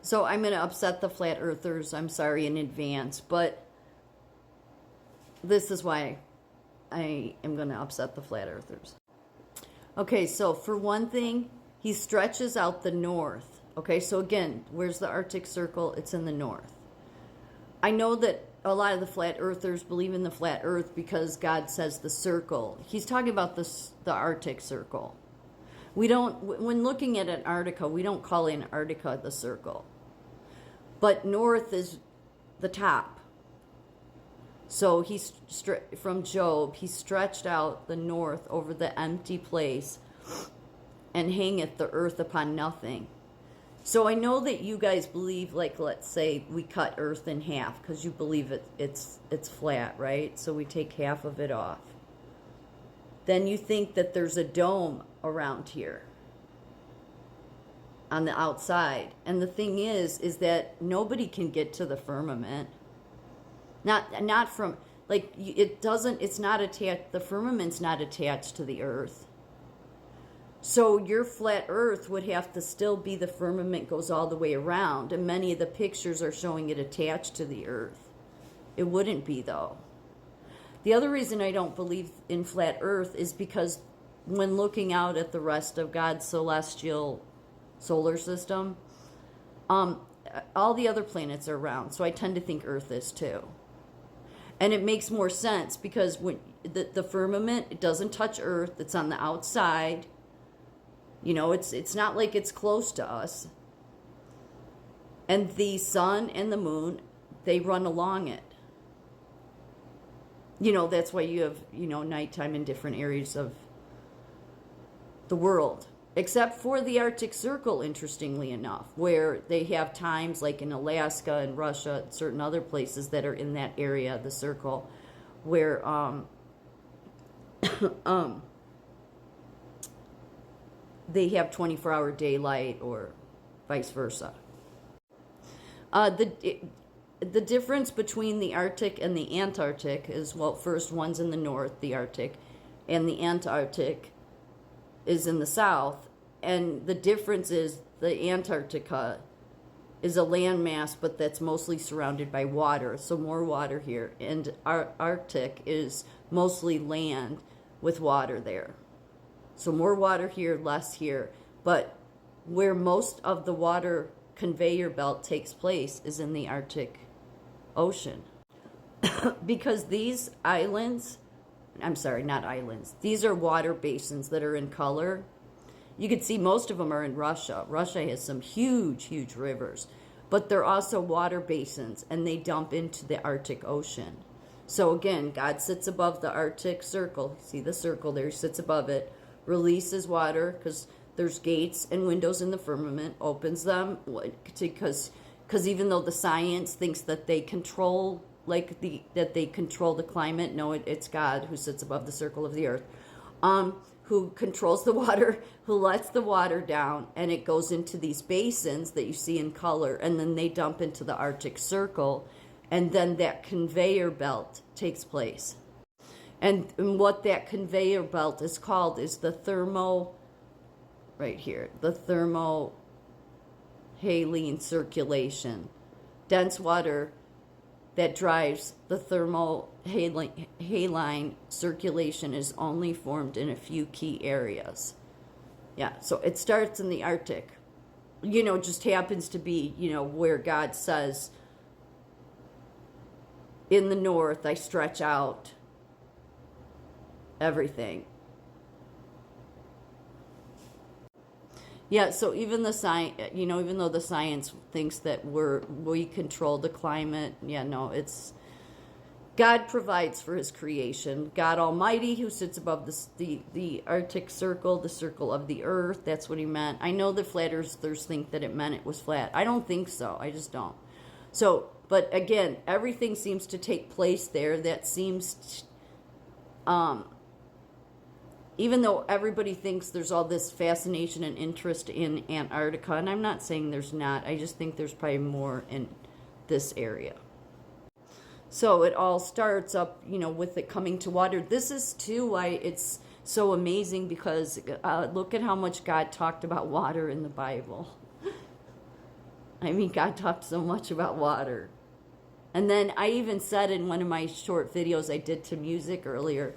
So I'm going to upset the flat earthers. I'm sorry in advance, but this is why I am going to upset the flat earthers. Okay, so for one thing, he stretches out the north. Okay, so again, where's the Arctic Circle? It's in the north. I know that a lot of the flat earthers believe in the flat earth because God says the circle. He's talking about the Arctic Circle. We don't, when looking at Antarctica, we don't call Antarctica the circle. But north is the top. So he's from Job, he stretched out the north over the empty place and hangeth the earth upon nothing. So I know that you guys believe, like, let's say we cut earth in half because you believe it's flat, right? So we take half of it off. Then you think that there's a dome around here on the outside. And the thing is that nobody can get to the firmament. Not from, like, it's not attached, the firmament's not attached to the earth. So your flat earth would have to still be, the firmament goes all the way around, and many of the pictures are showing it attached to the earth. It wouldn't be, though. The other reason I don't believe in flat earth is because when looking out at the rest of God's celestial solar system, all the other planets are round, so I tend to think earth is too. And it makes more sense because when the firmament, it doesn't touch earth, it's on the outside. You know, it's not like it's close to us. And the sun and the moon, they run along it. You know, that's why you have, you know, nighttime in different areas of the world. Except for the Arctic Circle, interestingly enough, where they have times like in Alaska and Russia, certain other places that are in that area, the circle, where they have 24-hour daylight or vice versa. The difference between the Arctic and the Antarctic is, well, first, one's in the north, the Arctic, and the Antarctic is in the south. And the difference is the Antarctica is a landmass, but that's mostly surrounded by water, so more water here. And Arctic is mostly land with water there. So more water here, less here. But where most of the water conveyor belt takes place is in the Arctic Ocean. Because these islands, I'm sorry, not islands, these are water basins that are in color. You can see most of them are in Russia. Russia has some huge, huge rivers. But they're also water basins, and they dump into the Arctic Ocean. So again, God sits above the Arctic Circle. See the circle there? He sits above it, releases water, because there's gates and windows in the firmament, opens them, because even though the science thinks that they control, that they control the climate, no, it's God who sits above the circle of the earth, who controls the water, who lets the water down, and it goes into these basins that you see in color, and then they dump into the Arctic Circle, and then that conveyor belt takes place. And what that conveyor belt is called is the right here, the thermohaline circulation. Dense water that drives the thermohaline circulation is only formed in a few key areas. Yeah, so it starts in the Arctic. You know, just happens to be, you know, where God says, in the north, I stretch out everything. Yeah, so even the science, you know, even though the science thinks that we control the climate, yeah, no, it's God provides for his creation. God Almighty, who sits above the Arctic Circle, the circle of the earth, that's what he meant. I know the flat earthers think that it meant it was flat. I don't think so. I just don't. So, but again, everything seems to take place there. That seems, even though everybody thinks there's all this fascination and interest in Antarctica, and I'm not saying there's not, I just think there's probably more in this area. So it all starts up, you know, with it coming to water. This is too why it's so amazing, because look at how much God talked about water in the Bible. I mean, God talked so much about water. And then I even said in one of my short videos I did to music earlier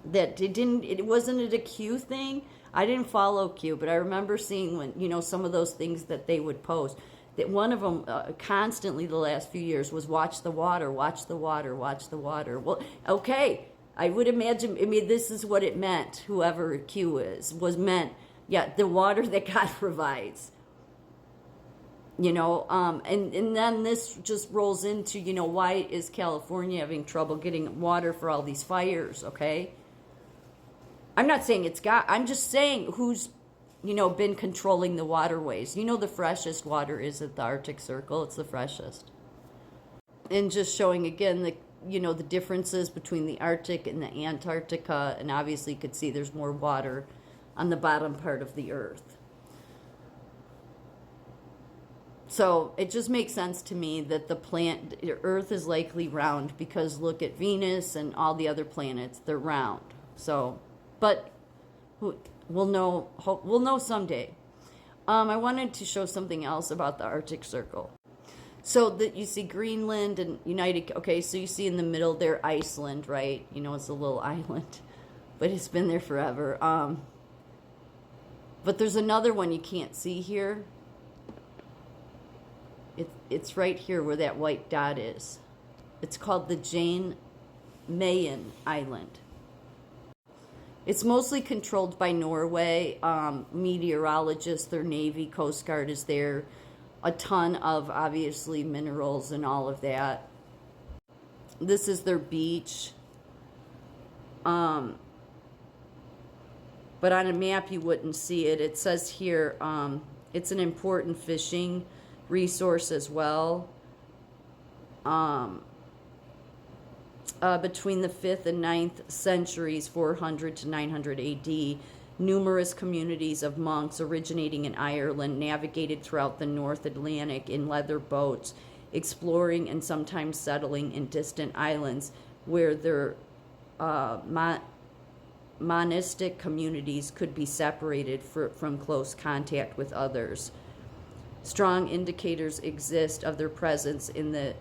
that it wasn't a Q thing. I didn't follow Q, but I remember seeing when, some of those things that they would post, that one of them constantly the last few years was watch the water, watch the water, watch the water. Well, okay, I would imagine, this is what it meant, whoever Q was meant, yeah, the water that God provides. And then this just rolls into, why is California having trouble getting water for all these fires, okay? I'm not saying it's God. I'm just saying who's, been controlling the waterways. The freshest water is at the Arctic Circle. It's the freshest. And just showing again the differences between the Arctic and the Antarctica. And obviously you could see there's more water on the bottom part of the Earth. So it just makes sense to me that the Earth is likely round because look at Venus and all the other planets, they're round. So, but we'll know someday. I wanted to show something else about the Arctic Circle. So that you see Greenland and okay, so you see in the middle there Iceland, right? It's a little island, but it's been there forever. But there's another one you can't see here. It's right here where that white dot is. It's called the Jan Mayen Island. It's mostly controlled by Norway. Meteorologists, their Navy, Coast Guard is there. A ton of, obviously, minerals and all of that. This is their beach. But on a map you wouldn't see it. It says here it's an important fishing resource as well. Between the 5th and 9th centuries, 400 to 900 AD, numerous communities of monks originating in Ireland navigated throughout the North Atlantic in leather boats, exploring and sometimes settling in distant islands where their monistic communities could be separated from close contact with others. Strong indicators exist of their presence in the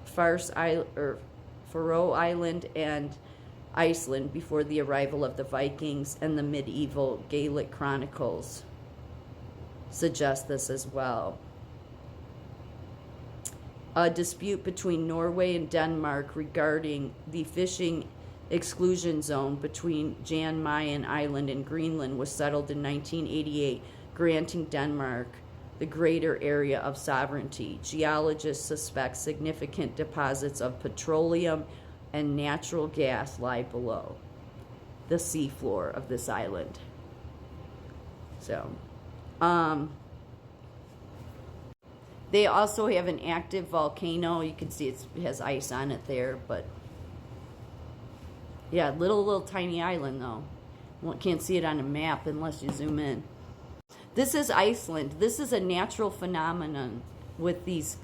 Faroe Island and Iceland before the arrival of the Vikings, and the medieval Gaelic chronicles suggest this as well. A dispute between Norway and Denmark regarding the fishing exclusion zone between Jan Mayen Island and Greenland was settled in 1988, granting Denmark the greater area of sovereignty. Geologists suspect significant deposits of petroleum and natural gas lie below the seafloor of this island. So, they also have an active volcano. You can see it has ice on it there, but yeah, little tiny island though. Can't see it on a map unless you zoom in. This is Iceland. This is a natural phenomenon with these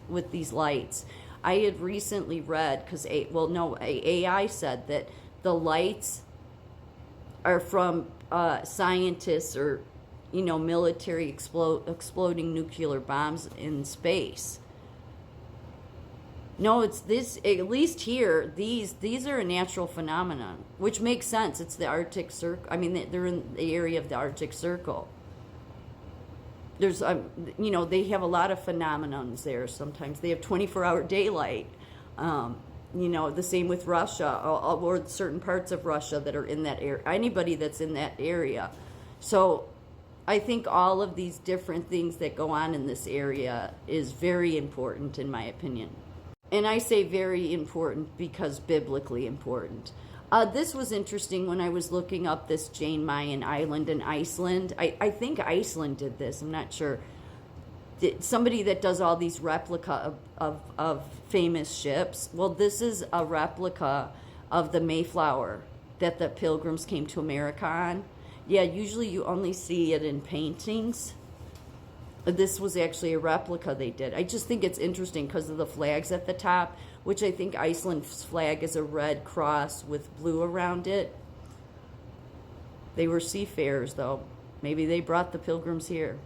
lights. I had recently read, AI said that the lights are from scientists or, military exploding nuclear bombs in space. No, it's this, at least here, these are a natural phenomenon, which makes sense. It's the Arctic Circle. I mean, they're in the area of the Arctic Circle. There's, they have a lot of phenomenons there. Sometimes they have 24-hour daylight. The same with Russia or certain parts of Russia that are in that area. Anybody that's in that area. So I think all of these different things that go on in this area is very important, in my opinion. And I say very important because biblically important. This was interesting when I was looking up this Jan Mayen Island in Iceland. I think Iceland did this. I'm not sure. Somebody that does all these replica of famous ships. Well, this is a replica of the Mayflower that the Pilgrims came to America on. Yeah, usually you only see it in paintings. This was actually a replica they did. I just think it's interesting because of the flags at the top, which I think Iceland's flag is a red cross with blue around it. They were seafarers, though. Maybe they brought the Pilgrims here.